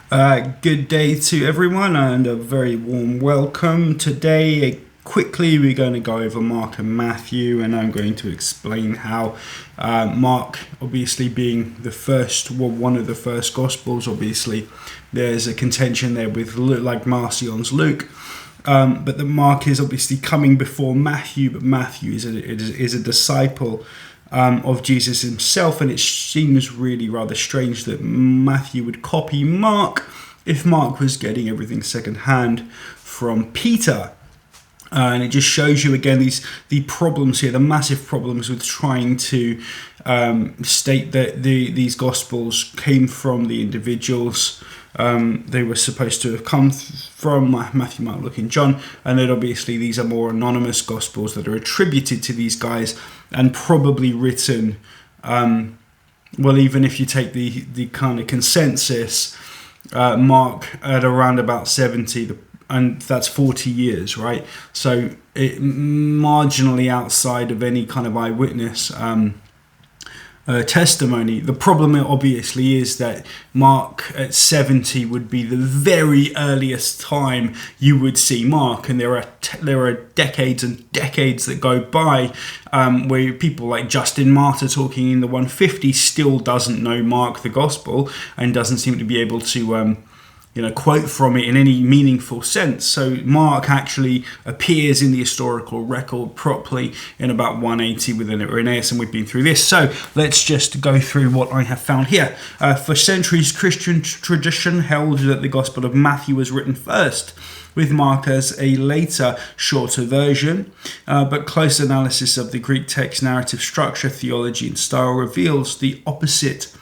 Good day to everyone and a very warm welcome. Today, quickly, we're going to go over Mark and Matthew, and I'm going to explain how Mark, obviously being the first, one of the first Gospels, obviously there's a contention there with like Marcion's Luke. But the Mark is obviously coming before Matthew, but Matthew is a disciple of Jesus himself, and it seems really rather strange that Matthew would copy Mark if Mark was getting everything secondhand from Peter. And it just shows you again the problems here, the massive problems with trying to state that these Gospels came from the individuals they were supposed to have come from, Matthew, Mark, Luke, and John, and then obviously these are more anonymous Gospels that are attributed to these guys and probably written, even if you take the kind of consensus, Mark at around about 70, and that's 40 years, right? So it marginally outside of any kind of eyewitness testimony. The problem obviously is that Mark at 70 would be the very earliest time you would see Mark, and there are decades and decades that go by where people like Justin Martyr, talking in the 150s, still doesn't know Mark the Gospel and doesn't seem to be able to quote from it in any meaningful sense. So Mark actually appears in the historical record properly in about 180 within Irenaeus, and we've been through this. So let's just go through what I have found here. For centuries, Christian tradition held that the Gospel of Matthew was written first, with Mark as a later, shorter version. But close analysis of the Greek text narrative structure, theology, and style reveals the opposite.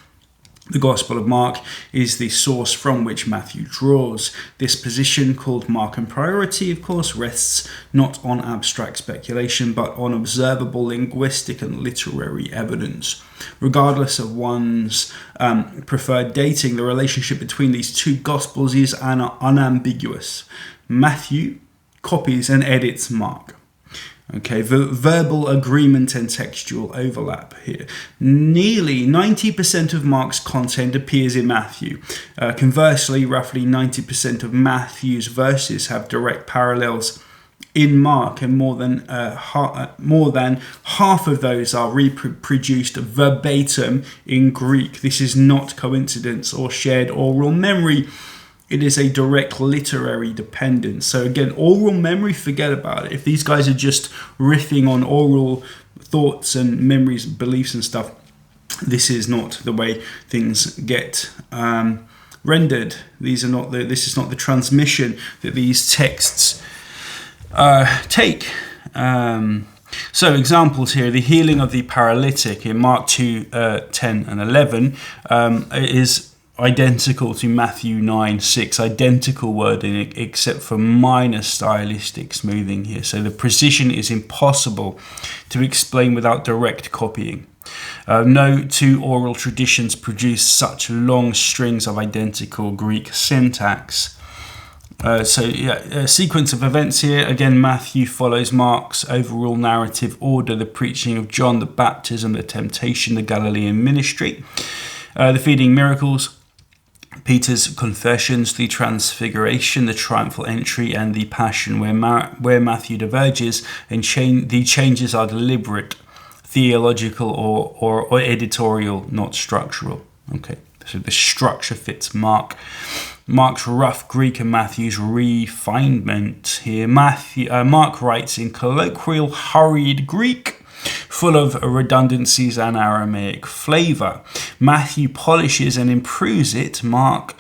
The Gospel of Mark is the source from which Matthew draws. This position, called Markan Priority, of course, rests not on abstract speculation, but on observable linguistic and literary evidence. Regardless of one's preferred dating, the relationship between these two Gospels is unambiguous. Matthew copies and edits Mark. Okay, verbal agreement and textual overlap here. Nearly 90% of Mark's content appears in Matthew. Conversely, roughly 90% of Matthew's verses have direct parallels in Mark, and more than half of those are reproduced verbatim in Greek. This is not coincidence or shared oral memory. It is a direct literary dependence. So again, oral memory, forget about it. If these guys are just riffing on oral thoughts and memories, beliefs and stuff, this is not the way things get rendered. This is not the transmission that these texts take. So examples here: the healing of the paralytic in Mark 2, 10 and 11 is identical to Matthew 9, 6, identical wording except for minor stylistic smoothing here. So the precision is impossible to explain without direct copying. No two oral traditions produce such long strings of identical Greek syntax. A sequence of events here. Again, Matthew follows Mark's overall narrative order: the preaching of John, the baptism, the temptation, the Galilean ministry, the feeding miracles, Peter's confessions, the transfiguration, the triumphal entry, and the passion, where Matthew diverges, and the changes are deliberate, theological or editorial, not structural. Okay, so the structure fits Mark. Mark's rough Greek and Matthew's refinement here. Mark writes in colloquial, hurried Greek, full of redundancies and Aramaic flavour. Matthew polishes and improves it. Mark's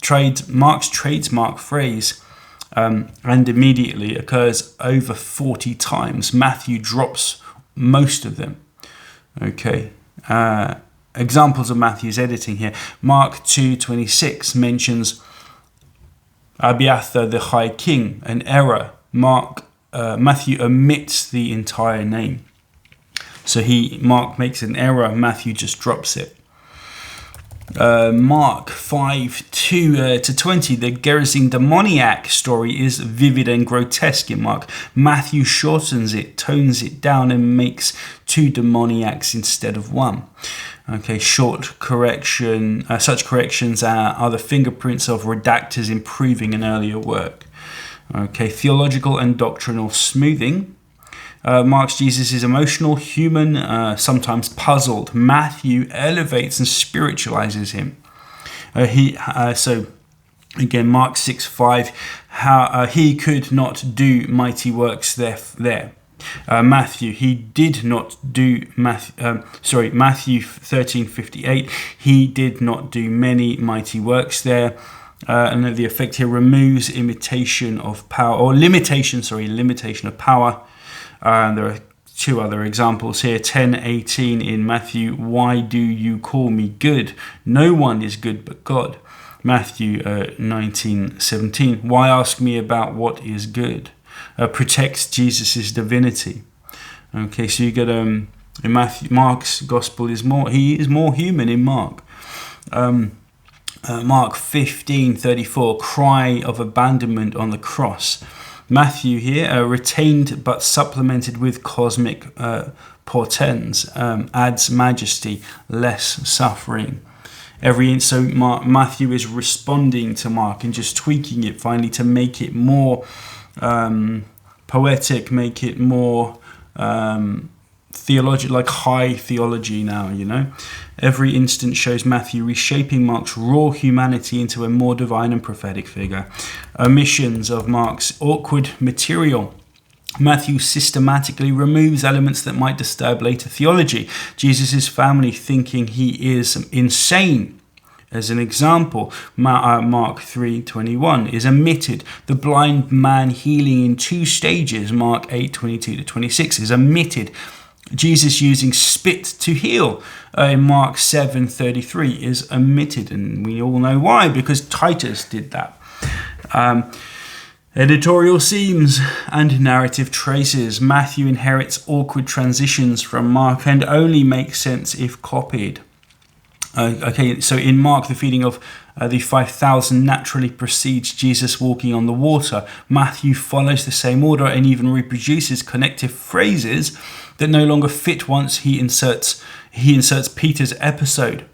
trademark phrase and immediately occurs over 40 times. Matthew drops most of them. Okay. Examples of Matthew's editing here. Mark 2:26 mentions Abiathar the High King, an error. Matthew omits the entire name. So Mark makes an error, Matthew just drops it. Mark 5:2-20, the Gerasene demoniac story is vivid and grotesque in Mark. Matthew shortens it, tones it down, and makes two demoniacs instead of one. Okay, short correction. Such corrections are the fingerprints of redactors improving an earlier work. Okay, theological and doctrinal smoothing. Mark's Jesus is emotional, human, sometimes puzzled. Matthew elevates and spiritualizes him. So again, Mark 6:5, how he could not do mighty works there. Matthew, he did not do Matthew 13:58, he did not do many mighty works there. And the effect here removes limitation of power. Limitation of power. There are two other examples here. 10:18 in Matthew, why do you call me good? No one is good but God. Matthew 19:17, why ask me about what is good? Protects Jesus' divinity. Okay, so you get in Mark's gospel is more human in Mark. Mark 15:34, cry of abandonment on the cross. Matthew here, retained but supplemented with cosmic portents, adds majesty, less suffering. Matthew is responding to Mark and just tweaking it finally to make it more poetic, make it more theology, like high theology now, you know. Every instance shows Matthew reshaping Mark's raw humanity into a more divine and prophetic figure. Omissions of Mark's awkward material. Matthew systematically removes elements that might disturb later theology. Jesus' family thinking he is insane. As an example, Mark 3:21 is omitted. The blind man healing in two stages, Mark 8:22-26, is omitted. Jesus using spit to heal in Mark 7:33 is omitted, and we all know why, because Titus did that. Editorial seams and narrative traces. Matthew inherits awkward transitions from Mark and only makes sense if copied. Okay, so in Mark, the feeding of the 5,000 naturally precedes Jesus walking on the water. Matthew follows the same order and even reproduces connective phrases that no longer fit once he inserts Peter's episode.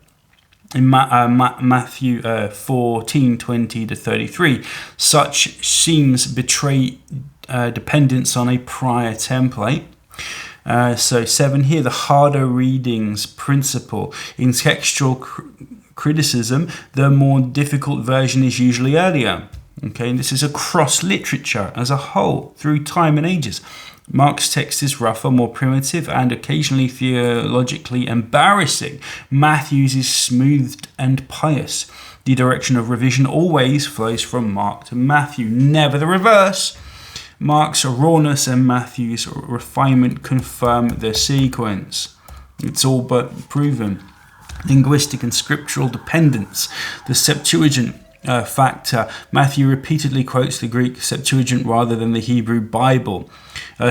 In Matthew 14:20-33, such seams betray dependence on a prior template. So 7 here, the harder readings principle. In textual criticism, the more difficult version is usually earlier. Okay, and this is across literature as a whole through time and ages. Mark's text is rougher, more primitive, and occasionally theologically embarrassing. Matthew's is smoothed and pious. The direction of revision always flows from Mark to Matthew, never the reverse. Mark's rawness and Matthew's refinement confirm the sequence. It's all but proven. Linguistic and scriptural dependence. The Septuagint factor. Matthew repeatedly quotes the Greek Septuagint rather than the Hebrew Bible,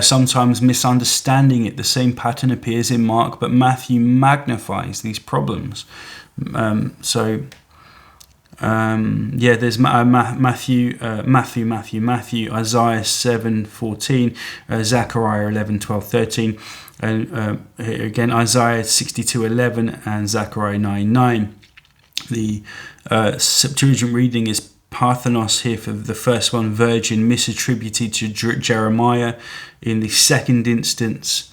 sometimes misunderstanding it. The same pattern appears in Mark, but Matthew magnifies these problems. There's Matthew, Isaiah 7:14, Zechariah 11:12-13, and again Isaiah 62:11 and Zechariah 9:9. The Septuagint reading is Parthenos here for the first one, virgin, misattributed to Jeremiah. In the second instance,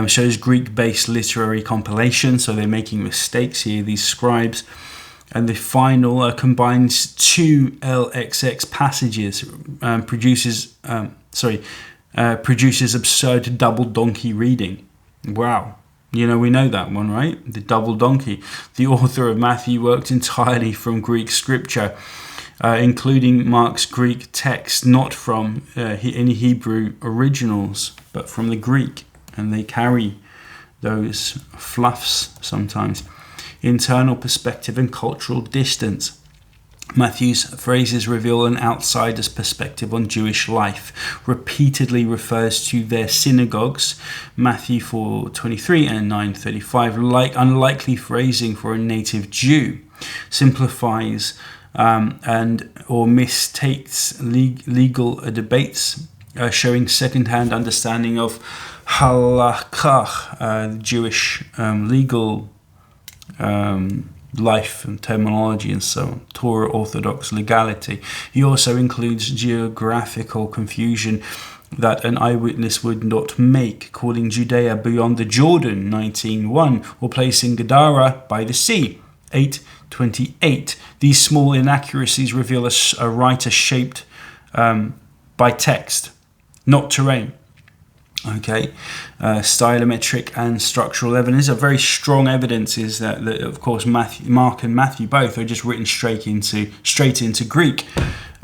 shows Greek-based literary compilation, so they're making mistakes here, these scribes. And the final combines two LXX passages, produces absurd double donkey reading. Wow. You know, we know that one, right? The double donkey. The author of Matthew worked entirely from Greek scripture, including Mark's Greek text, not from any Hebrew originals, but from the Greek. And they carry those fluffs sometimes. Internal perspective and cultural distance. Matthew's phrases reveal an outsider's perspective on Jewish life, repeatedly refers to their synagogues, Matthew 4:23 and 9:35, like unlikely phrasing for a native Jew. simplifies or mistakes legal debates, showing second-hand understanding of halakha, Jewish legal life and terminology and so on, Torah orthodox legality. He also includes geographical confusion that an eyewitness would not make, calling Judea beyond the Jordan, 19:1, or placing Gadara by the sea, 8:28. These small inaccuracies reveal a writer shaped by text, not terrain. Okay, stylometric and structural evidence are very strong evidences that of course Mark and Matthew both are just written straight into Greek.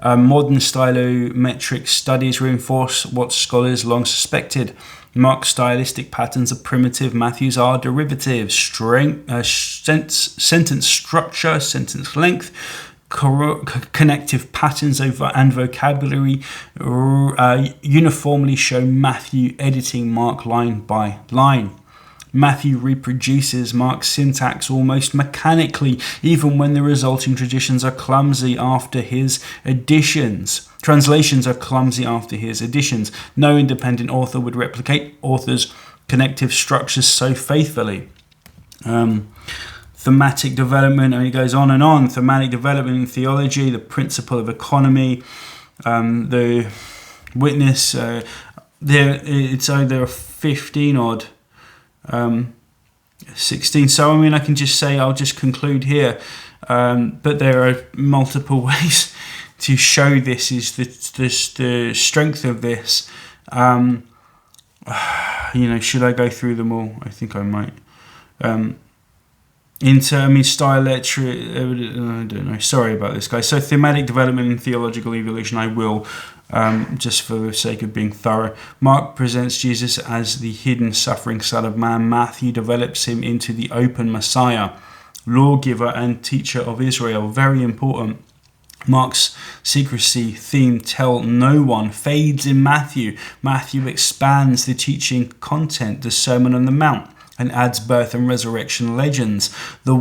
Modern stylometric studies reinforce what scholars long suspected. Mark's stylistic patterns are primitive, Matthew's are derivative. Sentence structure, sentence length, connective patterns and vocabulary uniformly show Matthew editing Mark line by line. Matthew reproduces Mark's syntax almost mechanically, even when the resulting traditions are clumsy after his additions. Translations are clumsy after his additions. No independent author would replicate author's connective structures so faithfully. Thematic development, and it goes on and on. Thematic development in theology, the principle of economy, the witness. There are 15 odd. 16. So I mean, I can just say I'll just conclude here. But there are multiple ways to show this is the strength of this. Should I go through them all? I think I might. Styletry, I don't know. Sorry about this, guys. So thematic development and theological evolution, I will. Just for the sake of being thorough. Mark presents Jesus as the hidden suffering Son of Man. Matthew develops him into the open Messiah, lawgiver and teacher of Israel. Very important. Mark's secrecy theme, tell no one, fades in Matthew. Matthew expands the teaching content, the Sermon on the Mount, and adds birth and resurrection legends. The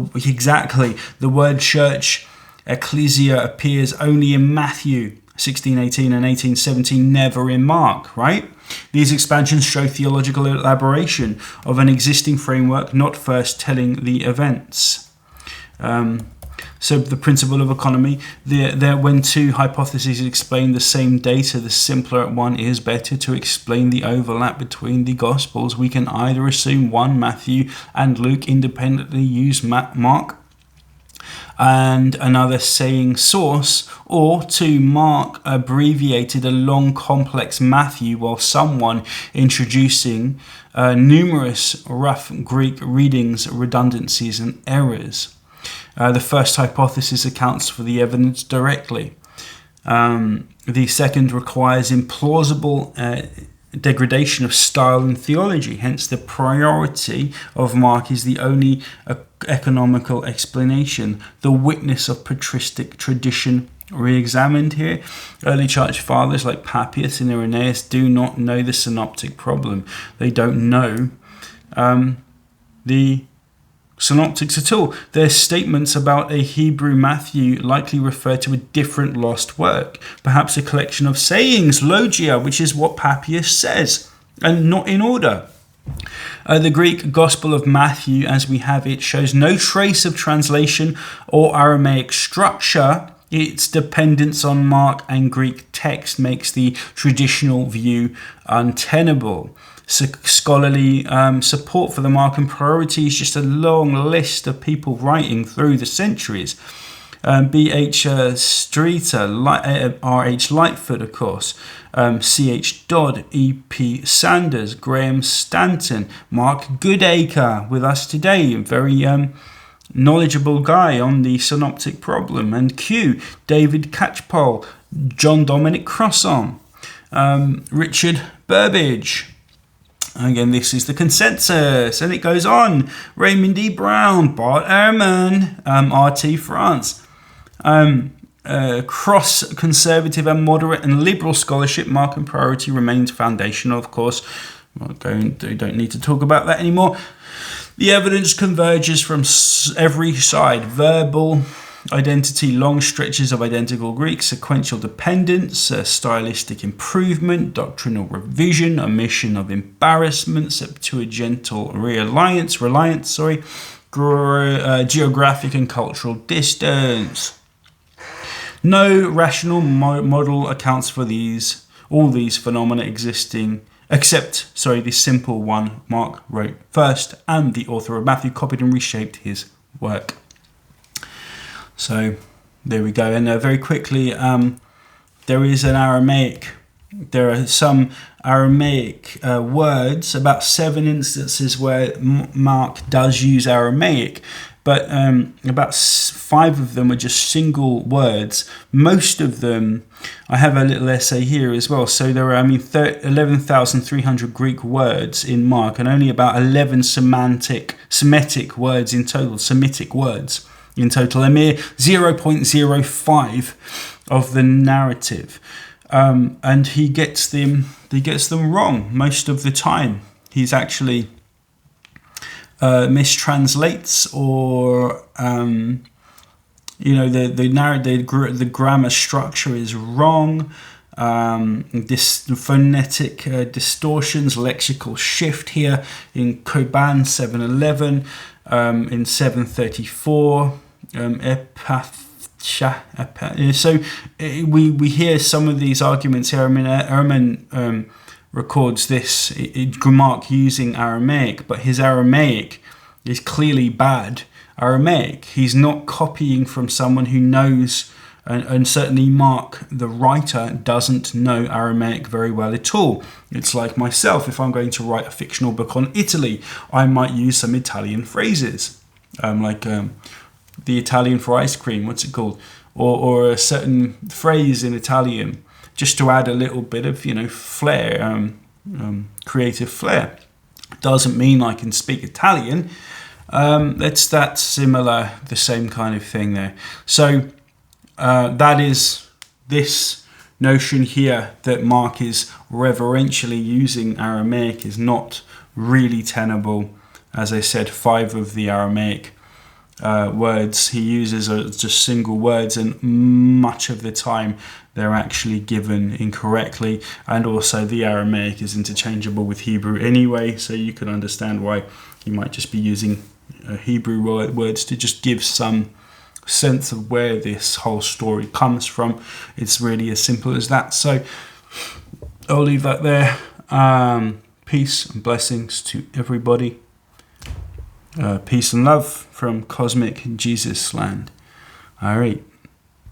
word church, ecclesia, appears only in Matthew 16:18 and 18:17, never in Mark, right? These expansions show theological elaboration of an existing framework, not first telling the events. So the principle of economy, when two hypotheses explain the same data, the simpler one is. Better to explain the overlap between the Gospels. We can either assume one, Matthew and Luke, independently use Mark and another saying source, or two, Mark abbreviated a long complex Matthew while someone introducing numerous rough Greek readings, redundancies and errors. The first hypothesis accounts for the evidence directly. The second requires implausible degradation of style and theology. Hence, the priority of Mark is the only economical explanation. The witness of patristic tradition re-examined here. Early church fathers like Papias and Irenaeus do not know the synoptic problem. They don't know the synoptics at all. Their statements about a Hebrew Matthew likely refer to a different lost work, perhaps a collection of sayings, logia, which is what Papias says, and not in order. The Greek Gospel of Matthew, as we have it, shows no trace of translation or Aramaic structure. Its dependence on Mark and Greek text makes the traditional view untenable. Scholarly support for the Markan Priority is just a long list of people writing through the centuries. B.H. Streeter, R.H. Lightfoot, of course, C.H. Dodd, E.P. Sanders, Graham Stanton, Mark Goodacre with us today, a very knowledgeable guy on the synoptic problem, and Q, David Catchpole, John Dominic Crossan, Richard Burbidge. Again, this is the consensus, and it goes on. Raymond E. Brown, Bart Ehrman, R.T. France. Cross conservative and moderate and liberal scholarship, Markan Priority remains foundational, of course. We don't need to talk about that anymore. The evidence converges from every side. Verbal identity, long stretches of identical Greek, sequential dependence, stylistic improvement, doctrinal revision, omission of embarrassment, Septuagintal reliance, geographic and cultural distance. No rational model accounts for all these phenomena existing, except the simple one Mark wrote first, and the author of Matthew copied and reshaped his work. So there we go. And very quickly, there is an Aramaic. There are some Aramaic words, about 7 instances where Mark does use Aramaic, but about 5 of them are just single words. Most of them, I have a little essay here as well. So there are, 11,300 Greek words in Mark, and only about 11 Semitic words in total. A mere 0.05 of the narrative, and he gets them wrong most of the time. He's actually mistranslates, or the grammar structure is wrong. This phonetic distortions, lexical shift here in Koban 711, in 734. So we hear some of these arguments here. Ehrman records this Mark using Aramaic, but his Aramaic is clearly bad Aramaic. He's not copying from someone who knows, and certainly Mark, the writer, doesn't know Aramaic very well at all. It's like myself, if I'm going to write a fictional book on Italy, I might use some Italian phrases, the Italian for ice cream, what's it called? Or a certain phrase in Italian, just to add a little bit of, flair, creative flair. Doesn't mean I can speak Italian. It's that similar, the same kind of thing there. So that is this notion here that Mark is reverentially using Aramaic is not really tenable. As I said, 5 of the Aramaic words he uses are just single words, and much of the time they're actually given incorrectly, and also the Aramaic is interchangeable with Hebrew anyway, so you can understand why he might just be using Hebrew words to just give some sense of where this whole story comes from. It's really as simple as that. So I'll leave that there. Peace and blessings to everybody. Peace and love from Cosmic Jesus Land. All right.